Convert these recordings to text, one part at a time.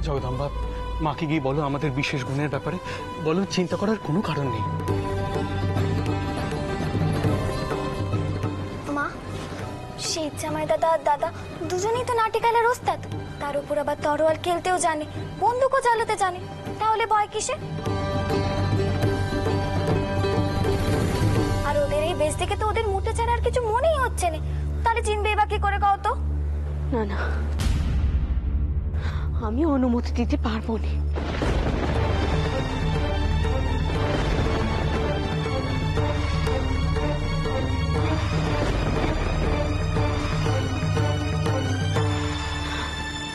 জগদম্বা, মাকে গিয়ে বলো আমাদের বিশেষ গুণের ব্যাপারে, বলো চিন্তা করার কোনো কারণ নেই। মা, সেই জামাই দাদা আর দাদা দুজনেই তো নাটিকালের ওস্তাদ, তার উপর আবার তরোয়াল খেলতেও জানে, বন্দুকও চালাতে জানে, তাহলে ভয় কিসে? আর ওদের এই বেশ দেখে তো ওদের মুটে ছাড়া আর কিছু মনেই হচ্ছে না, তাহলে চিনবে বা কি করে কও তো? না না, আমি অনুমতি দিতে পারবো না।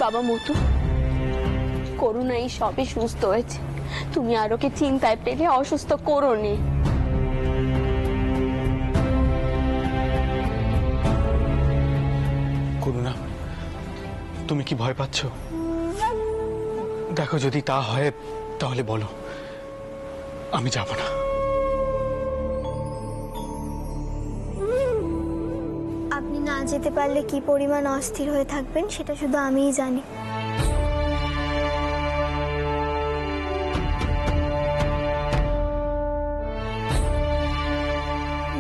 বাবা মতু, করুণা এই সবে সুস্থ হয়েছে, তুমি আর ওকে চিন্তায় পেলে অসুস্থ করো নি। করুণা, তুমি কি ভয় পাচ্ছ? দেখো যদি তা হয় তাহলে বলো, আমি যাব না। আপনি না যেতে পারলে কি পরিমাণ অস্থির হয়ে থাকবেন সেটা শুধু আমিই জানি।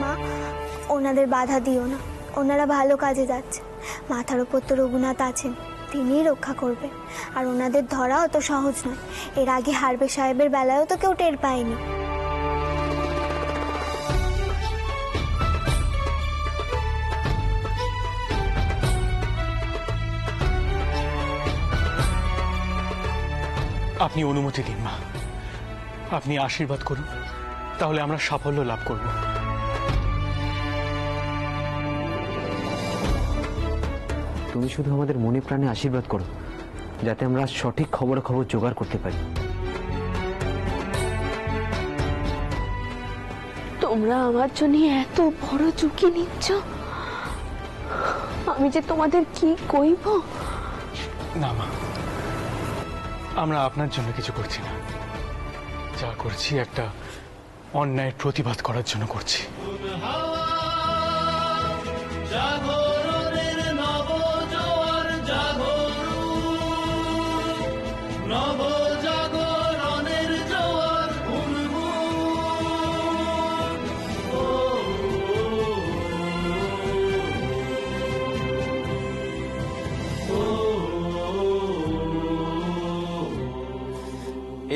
মা, ওনাদের বাধা দিও না, ওনারা ভালো কাজে যাচ্ছে, মাথার উপর তো রঘুনাথ আছেন, তিনিই রক্ষা করবেন। আর ওনাদের ধরা অত সহজ নয়, এর আগে হারবে সাহেবের বেলায়ও তো কেউ টের পায়নি। আপনি অনুমতি দিন মা, আপনি আশীর্বাদ করুন, তাহলে আমরা সাফল্য লাভ করব। তুমি শুধু আমাদের মনে প্রাণে আশীর্বাদ করো, যাতে আমরা সঠিক খবরাখবর জোগাড় করতে পারি। তোমরা আমার জন্য এত বড় ঝুঁকি নিচ্ছ, আমি যে তোমাদের কি কইব। না মা, আমরা আপনার জন্য কিছু করছি না, যা করছি একটা অন্যায়ের প্রতিবাদ করার জন্য করছি।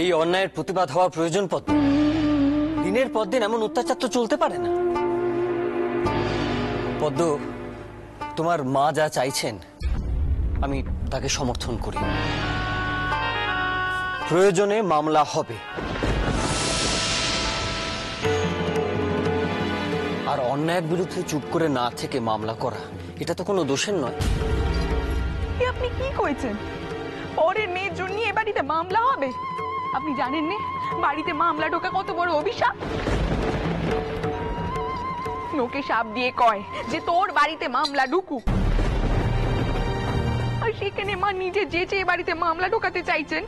এই অন্যায়ের প্রতিবাদ হওয়ার প্রয়োজন পদ্ম। দিনের পর দিন এমন অত্যাচার তো চলতে পারে না। পদ্ম, তোমার মা যা চাইছেন আমি তাকে সমর্থন করি। প্রয়োজনে মামলা হবে, আর অন্যায়ের বিরুদ্ধে চুপ করে না থেকে মামলা করা এটা তো কোনো দোষের নয়। আপনি কি কইছেন? পরের মেয়ের জন্য এ বাড়িতে মামলা হবে? আপনি জানেন না বাড়িতে মামলা ঢোকা কত বড় অভিশাপ? নোকে সাপ দিয়ে কয় যে তোর বাড়িতে মামলা ঢুকুক, আর সেখানে মা নিজে যেচে এ বাড়িতে মামলা ঢোকাতে চাইছেন,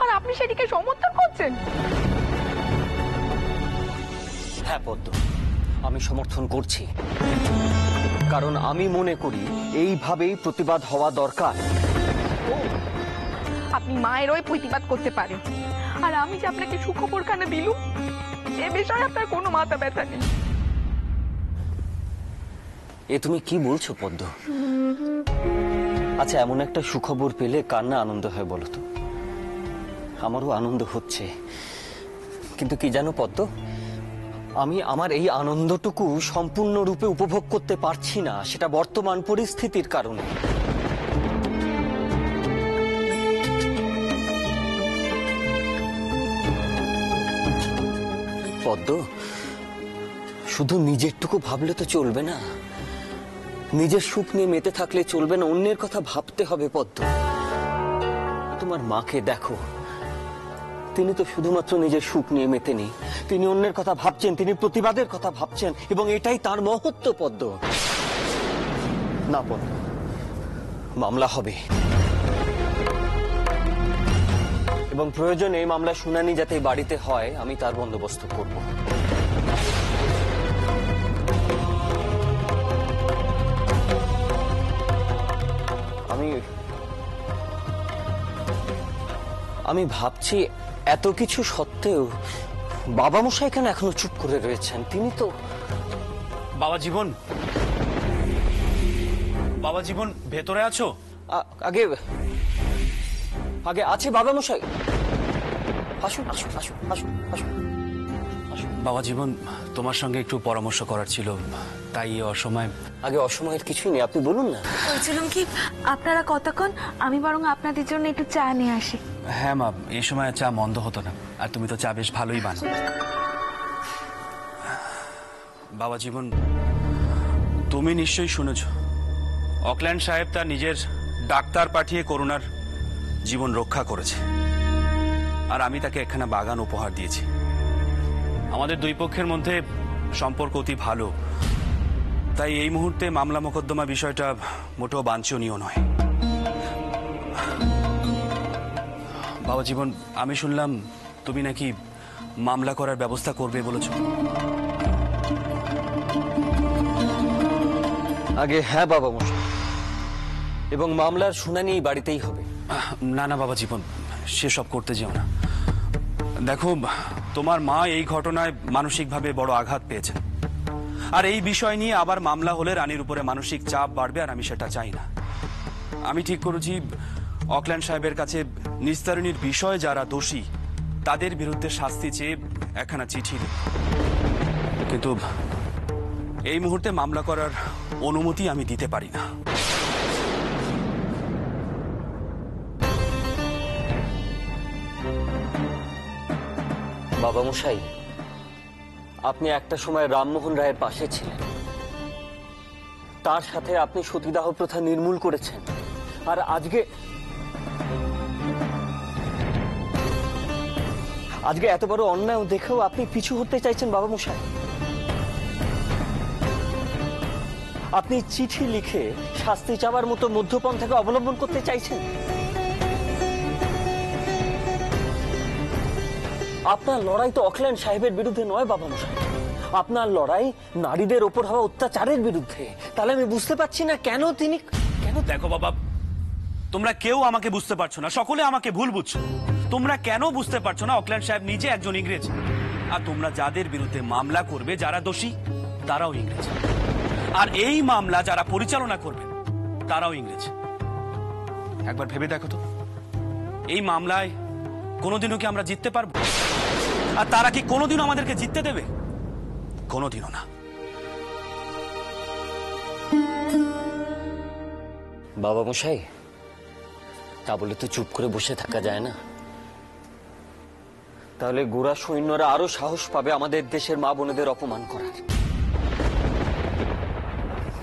আর আপনি সেটিকে সমর্থন করছেন। হ্যাঁ পদ্ম, আমি সমর্থন করছি, কারণ আমি মনে করি এইভাবেই প্রতিবাদ হওয়া দরকার। আপনি মায়ের ওই প্রতিবাদ করতে পারেন, আর আমি যে আপনাকে সুখবরখানা দিলুম এ বিষয়ে আপনার কোনো মাথা ব্যথা নেই। এ তুমি কি বলছো পদ্ম? আচ্ছা, এমন একটা সুখবর পেলে কার না আনন্দ হয় বলো তো? আমারও আনন্দ হচ্ছে, কিন্তু কি জানো পদ্ম, আমি আমার এই আনন্দটুকু সম্পূর্ণরূপে উপভোগ করতে পারছি না, সেটা বর্তমান পরিস্থিতির কারণে। পদ্ম, শুধু নিজেরটুকু ভাবলে তো চলবে না, নিজের সুখ নিয়ে মেতে থাকলে চলবে না, অন্যের কথা ভাবতে হবে পদ্ম। তোমার মাকে দেখো, তিনি তো শুধুমাত্র নিজের সুখ নিয়ে মেতে নেই, তিনি অন্যের কথা ভাবছেন, তিনি প্রতিবাদের কথা ভাবছেন, এবং এটাই তার মহত্ব পদ্ম। না পদ্ম, মামলা হবে, এবং প্রয়োজনে এই মামলা শুনানি যাতে বাড়িতে হয় আমি তার বন্দোবস্ত করব। আমি ভাবছি এত কিছু সত্ত্বেও বাবা মশাই কেন এখনো চুপ করে রয়েছেন? তিনি তো বাবা জীবন, বাবা জীবন ভেতরে আছো? আগে আগে আছে বাবা মশাই। আসুন আসুন আসুন আসুন আসুন। বাবা জীবন, তোমার সঙ্গে একটু পরামর্শ করার ছিল, তাই এই অসময়। আগে অসময়ের কিছুই নেই, আপনি বলুন না। বলছিলাম কি, আপনারা কতক্ষণ? আমি বরং আপনাদের জন্য একটু চা নিয়ে আসি। হ্যাঁ মা, এই সময় চা মন্দ হতো না, আর তুমি তো চা বেশ ভালোই বানাও। বাবা জীবন, তুমি নিশ্চয়ই শুনেছ অকল্যান্ড সাহেব তার নিজের ডাক্তার পাঠিয়ে করুণার জীবন রক্ষা করেছে, আর আমি তাকে একখানা বাগান উপহার দিয়েছি। আমাদের দুই পক্ষের মধ্যে সম্পর্ক অতি ভালো, তাই এই মুহূর্তে মামলা মোকদ্দমা বিষয়টা মোটেও বাঞ্ছনীয় নয়। বাবা জীবন, আমি শুনলাম তুমি নাকি মামলা করার ব্যবস্থা করবে বলেছ। আগে হ্যাঁ বাবা মশাই, এবং মামলার শুনানি এই বাড়িতেই হবে। না না বাবা জীবন, সেসব করতে যেও না। দেখো, তোমার মা এই ঘটনায় মানসিকভাবে বড় আঘাত পেয়েছেন, আর এই বিষয় নিয়ে আবার মামলা হলে রানীর উপরে মানসিক চাপ বাড়বে, আর আমি সেটা চাই না। আমি ঠিক করেছি অকল্যান্ড সাহেবের কাছে নিস্তারণীর বিষয়ে যারা দোষী তাদের বিরুদ্ধে শাস্তি চেয়ে একখানা চিঠি দেব, কিন্তু এই মুহূর্তে মামলা করার অনুমতি আমি দিতে পারি না। বাবা মশাই, আপনি একটা সময় রামমোহন রায়ের পাশে ছিলেন, তার সাথে আপনি সতীদাহ প্রথা নির্মূল করেছেন, আর আজকে এত বড় অন্যায় দেখেও আপনি পিছু হতে চাইছেন বাবা মশাই। আপনি চিঠি লিখে শাস্তি চাওয়ার মতো মধ্যপন্থাকে অবলম্বন করতে চাইছেন। আপনার লড়াই তো অকল্যান্ড সাহেবের বিরুদ্ধে নয় বাবা মশাই, আপনার লড়াই নারীদের ওপর হওয়া অত্যাচারের বিরুদ্ধে। তাহলে আমি বুঝতে পারছি না কেন তিনি। দেখো বাবা, তোমরা কেউ আমাকে বুঝতে পারছো না, সকলে আমাকে ভুল বুঝছো। তোমরা কেন বুঝতে পারছো না অকল্যান্ড সাহেব নিজে একজন ইংরেজ, আর তোমরা যাদের বিরুদ্ধে মামলা করবে যারা দোষী তারাও ইংরেজ, আর এই মামলা যারা পরিচালনা করবে তারাও ইংরেজ। একবার ভেবে দেখো তো, এই মামলায় কোনোদিনও কি আমরা জিততে পারবো? আর তারা কি কোনোদিনও আমাদেরকে জিততে দেবে? কোনোদিনও না। বাবা মশাই, তা বলে তো চুপ করে বসে থাকা যায় না। তাহলে গোরা সৈন্যরা আরো সাহস পাবে আমাদের দেশের মা বোনেদের অপমান করার।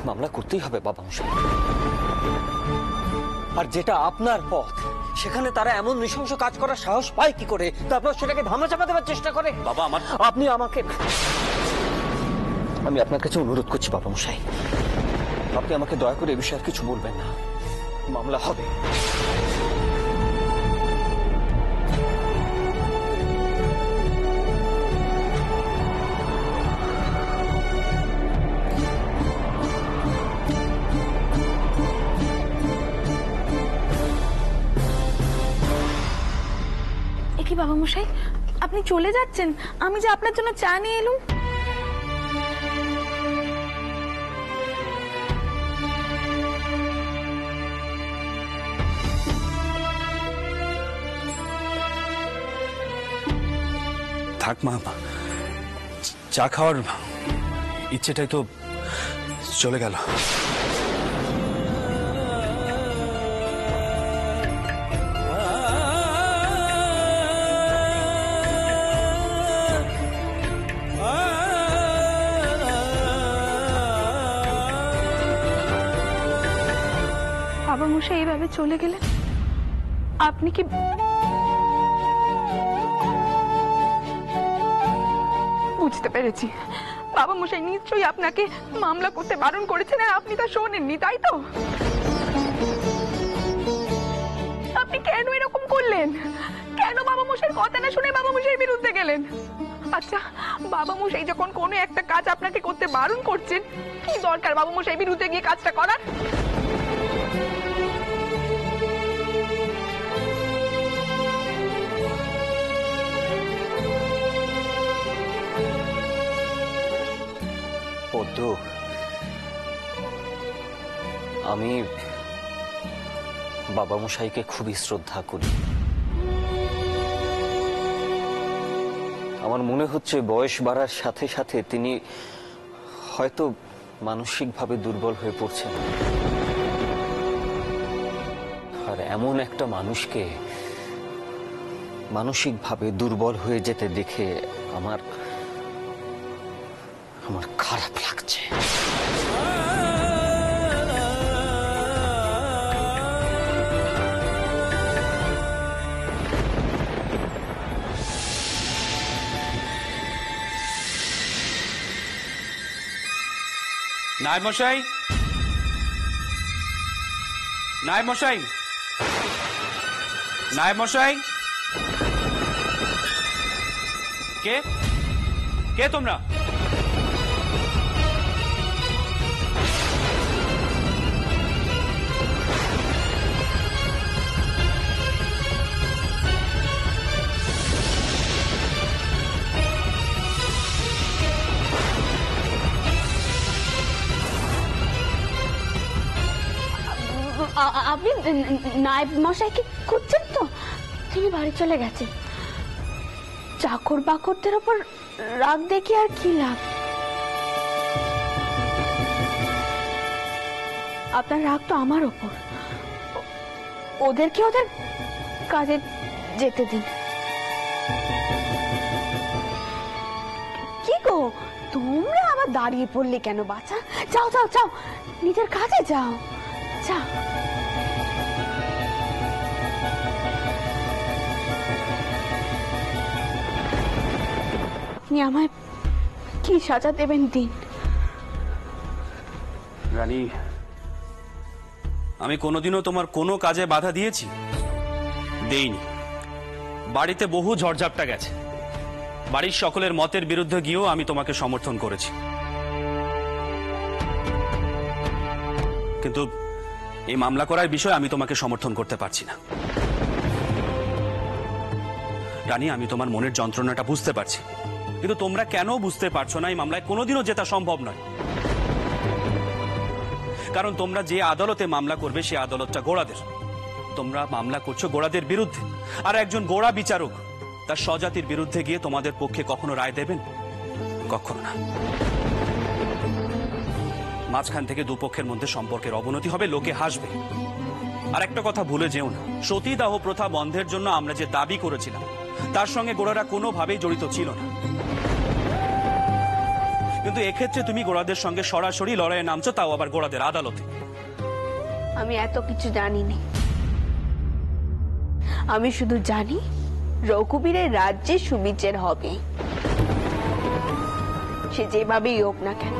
মামলা করতেই হবে বাবা মশাই। আর যেটা আপনার পথ, সেখানে তারা এমন নৃশংস কাজ করার সাহস পায় কি করে? তারপর সেটাকে ধামা চাপা দেওয়ার চেষ্টা করে। বাবা আমি আপনার কাছে অনুরোধ করছি বাবা মশাই, আপনি আমাকে দয়া করে এই বিষয়ে কিছু বলবেন না। মামলা হবে। কি বাবা মশাই, আপনি চলে যাচ্ছেন? আমি যে আপনার জন্য চা নিয়ে এলুম। থাক মা, চা খাওয়ার ইচ্ছেটাই তো চলে গেল। বাবা মশাই এইভাবে চলে গেলেন, আপনি কি বুঝতে পেরেছি, বাবা মশাই নিশ্চয়ই আপনাকে মামলা করতে বারণ করেছেন আর আপনি তা শোনেননি, তাই তো? আপনি কেন এরকম করলেন? কেন বাবা মশাইয়ের কথা না শুনে বাবা মশাইয়ের বিরুদ্ধে গেলেন? আচ্ছা, বাবা মশাই যখন কোনো একটা কাজ আপনাকে করতে বারণ করছেন, কি দরকার বাবা মশাইয়ের বিরুদ্ধে গিয়ে কাজটা করার? আমি বাবা মশাইকে খুবই শ্রদ্ধা করি। আমার মনে হচ্ছে বয়স বাড়ার সাথে সাথে তিনি হয়তো মানসিকভাবে দুর্বল হয়ে পড়ছেন। আর এমন একটা মানুষকে মানসিকভাবে দুর্বল হয়ে যেতে দেখে আমার খারাপ লাগছে। নায়েব মশাই, নায়েব মশাই, নায়েব মশাই, কে কে তোমরা? আপনি নায়েব মশাইকে খুঁজছেন তো? তিনি বাড়ি চলে গেছেন। চাকর বাকরদের ওপর রাগ দেখি আর কি লাভ? আপনার রাগ তো আমার ওপর। ওদেরকে ওদের কাজে যেতে দিন। কি গো, তোমরা আবার দাঁড়িয়ে পড়লে কেন বাছা? যাও যাও যাও, নিজের কাজে যাও, যাও। আপনি আমায় কি সাজা দেবেন দিন। রানী, আমি কোনোদিনও তোমার কোনো কাজে বাধা দিয়েছি? দেইনি। বাড়িতে বহু ঝড়ঝাপটা গেছে, বাড়ির সকলের মতের বিরুদ্ধে গিয়েও আমি তোমাকে সমর্থন করেছি। কিন্তু এই মামলা করার বিষয়ে আমি তোমাকে সমর্থন করতে পারছি না। রানী, আমি তোমার মনের যন্ত্রণাটা বুঝতে পারছি, কিন্তু তোমরা কেন বুঝতে পারছো না এই মামলায় কোনোদিনও জেতা সম্ভব নয়। কারণ তোমরা যে আদালতে মামলা করবে সে আদালতটা গোড়াদের। তোমরা মামলা করছো গোড়াদের বিরুদ্ধে, আর একজন গোড়া বিচারক তার স্বজাতির বিরুদ্ধে গিয়ে তোমাদের পক্ষে কখনো রায় দেবেন? কখনো না। মাঝখান থেকে দুপক্ষের মধ্যে সম্পর্কের অবনতি হবে, লোকে হাসবে। আর একটা কথা ভুলে যেও না, সতীদাহ প্রথা বন্ধের জন্য আমরা যে দাবি করেছিলাম তার সঙ্গে গোড়ারা কোনোভাবেই জড়িত ছিল না। কিন্তু এক্ষেত্রে তুমি গোড়াদের সঙ্গে সরাসরি লড়াইয়ে নামছো, তাও আবার গোড়াদের আদালতে। আমি এত কিছু জানিনি। আমি শুধু জানি রঘুবীরের রাজ্যে সুবিচার হবে, সে যেভাবেই হোক না কেন।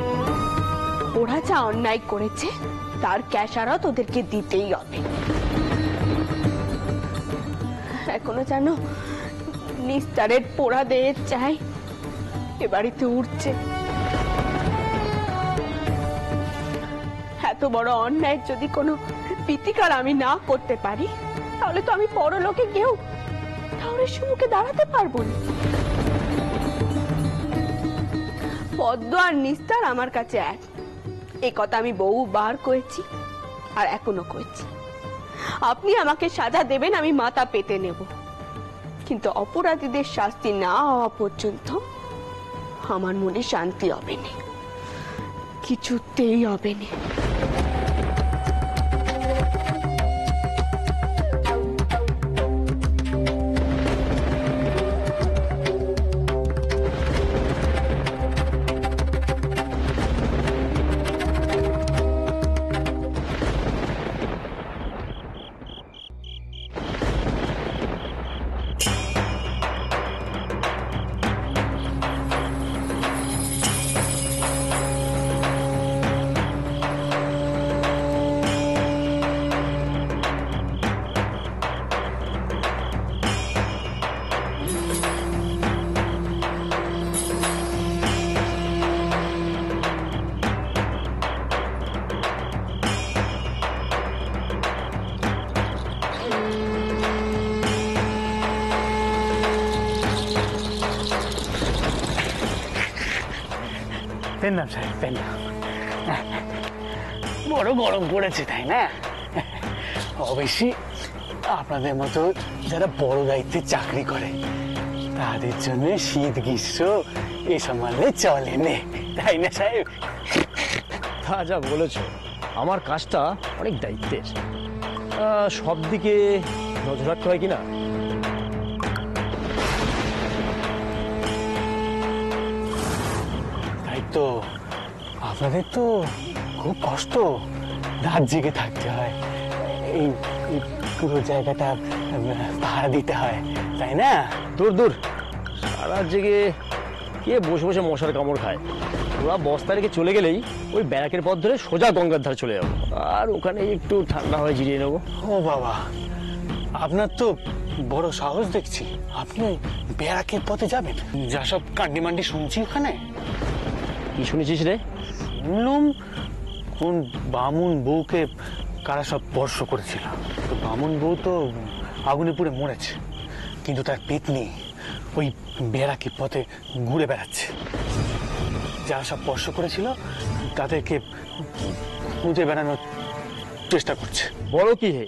ওরা যা অন্যায় করেছে তার ক্যাশারত ওদেরকে দিতেই হবে। এখনো জানো নিস্তারের পোড়া দেহের চাই এ বাড়িতে উঠছে। এত বড় অন্যায় যদি কোনো প্রতিকার আমি না করতে পারি, তাহলে তো আমি পরলোকে গিয়েও তাহলে সম্মুখে দাঁড়াতে পারবো না। পদ্ম আর নিস্তার আমার কাছে এক, এই কথা আমি বহুবার কয়েছি আর এখনো কইছি। আপনি আমাকে সাজা দেবেন, আমি মাথা পেতে নেব, কিন্তু অপরাধীদের শাস্তি না হওয়া পর্যন্ত আমার মনে শান্তি হবে না, কিছুতেই হবে না। পেন্নাম সাহেব পেন্নাম। বড় গরম পড়েছে তাই না? অবশ্যই আপনাদের মতো যারা বড় দায়িত্বে চাকরি করে তাদের জন্য শীত গ্রীষ্ম এসব মানলে চলে নে, তাই না সাহেব? তা যা বলেছ, আমার কাজটা অনেক দায়িত্বের। সব দিকে নজর রাখতে হয় কিনা। তাই তো আপনাদের তো খুব কষ্ট, রাত জেগে থাকতে হয়, এই এই পুরো জায়গাটা ভাড়া দিতে হয়, তাই না? দূর দূর, সারা জেগে কে বসে বসে মশার কামড় খায়। ওরা বস্তা রেখে চলে গেলেই ওই ব্যারাকের পথ ধরে সোজা গঙ্গার ধারে চলে যাবো, আর ওখানে একটু ঠান্ডা হয়ে জিরিয়ে নেবো। ও বাবা, আপনার তো বড় সাহস দেখছি। আপনি ব্যারাকের পথে যাবেন? যা সব কান্ডি মান্ডি শুনছি ওখানে। কি শুনেছিস রে? শুনলুম কোন বামুন বউকে কারা সব স্পর্শ করেছিল। তো বামুন বউ তো আগুনে পুড়ে মরেছে, কিন্তু তার পেতনি ওই ব্যারাকের পথে ঘুরে বেড়াচ্ছে। যারা সব স্পর্শ করেছিল তাদেরকে খুঁজে বেড়ানোর চেষ্টা করছে। বড় কি হে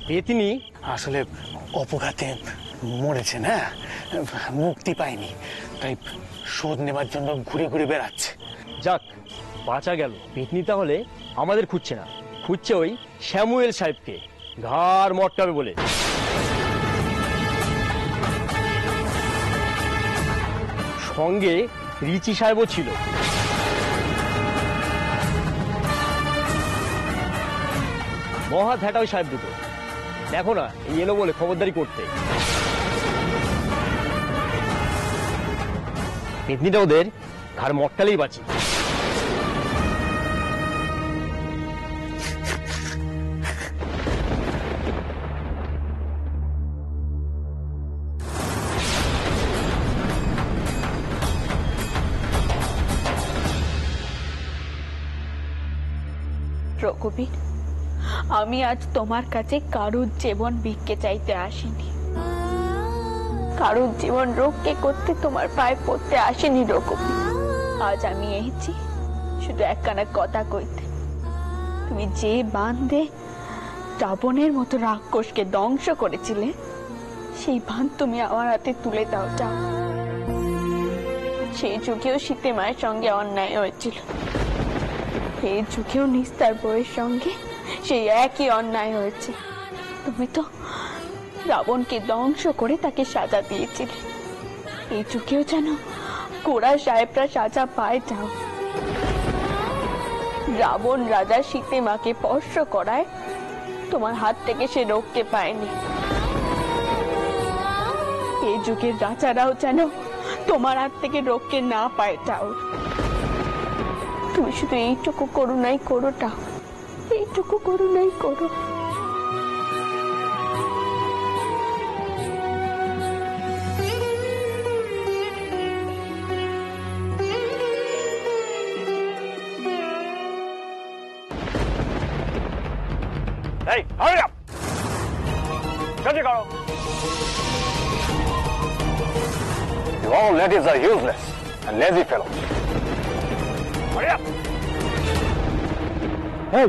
পেতনি? আসলে অপঘাতে মরেছে না, মুক্তি পায়নি, তাই শোধ নেবার জন্য ঘুরে ঘুরে বেড়াচ্ছে। যাক, বাঁচা গেল। পেতনি তাহলে আমাদের খুঁজছে না, খুঁজছে ওই শ্যামুয়েল সাহেবকে, ঘাড় মটকাবে বলে। সঙ্গে রিচি সাহেবও ছিল। মহা থ্যাটা ওই সাহেব দুটো, দেখো না এই এলো বলে খবরদারি করতে। পেতনিটা ওদের ঘাড় মটকালেই বাঁচি। রঘুবীর, আমি আজ তোমার কাছে কারুর জীবন ভিক্ষে চাইতে আসিনি, কারুর জীবন রক্ষে করতে তোমার পায়ে পড়তে আসিনি রঘুবীর। আজ আমি এসেছি শুধু একখানা কথা কইতে। তুমি যে বাঁধে রাবণের মতো রাক্ষসকে ধ্বংস করেছিলে, সেই বাঁধ তুমি আমার হাতে তুলে দাও যাও। সেই যুগেও সীতে মায়ের সঙ্গে অন্যায় হয়েছিল, এই যুগেও নিস্তার বউয়ের সঙ্গে সেই একই অন্যায় হয়েছে। তুমি তো রাবণকে ধ্বংস করে তাকে সাজা দিয়েছিলে, এই যুগেও যেন কোরা সাহেবরা সাজা পায় যাও। রাবণ রাজা সীতে মাকে স্পর্শ করায় তোমার হাত থেকে সে রক্ষে পায়নি, এই যুগের রাজারাও যেন তোমার হাত থেকে রক্ষে না পায় যাও। তুমি শুধু এইটুকু করুণাই করোটা, এইটুকু করুণাই করো। Hey, hurry up! Joldi karo. You all ladies are useless and lazy fellows. Hurry up! Hey,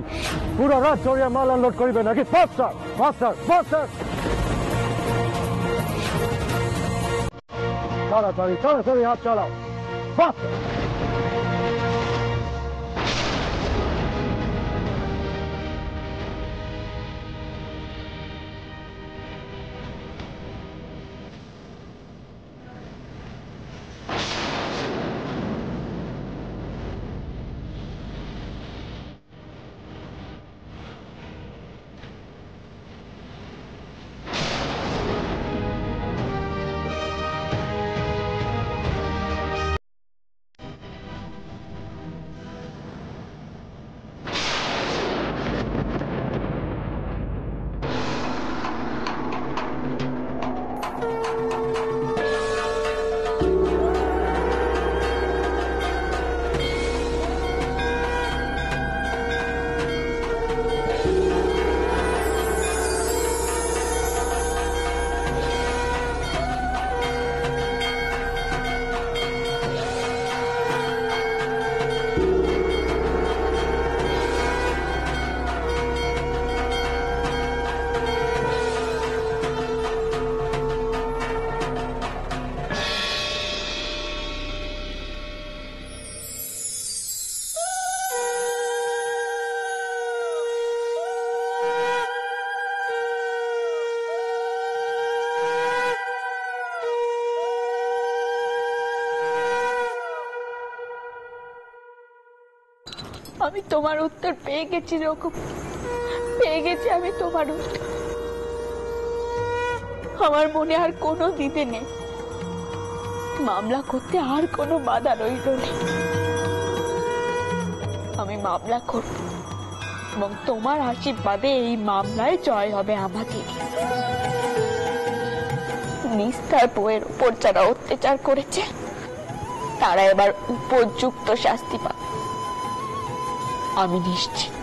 পুরো রাত জড়িয়ে মাল আনলোড করিবে নাকি? ফাস্টার, ফাস্টার, ফাস্টার! তাড়াতাড়ি, তাড়াতাড়ি হাত চালাও। ফাস্টার! আমি তোমার উত্তর পেয়ে গেছি রকম, পেয়ে গেছি আমি তোমার উত্তর। আমার মনে আর কোনো দ্বিধা নেই, মামলা করতে আর কোনো বাধা রইল নেই। আমি মামলা করব এবং তোমার আশীর্বাদে এই মামলায় জয় হবে আমাদের। নিস্তার বউয়ের উপর যারা অত্যাচার করেছে তারা এবার উপযুক্ত শাস্তি পাবে, আমি নিশ্চিত।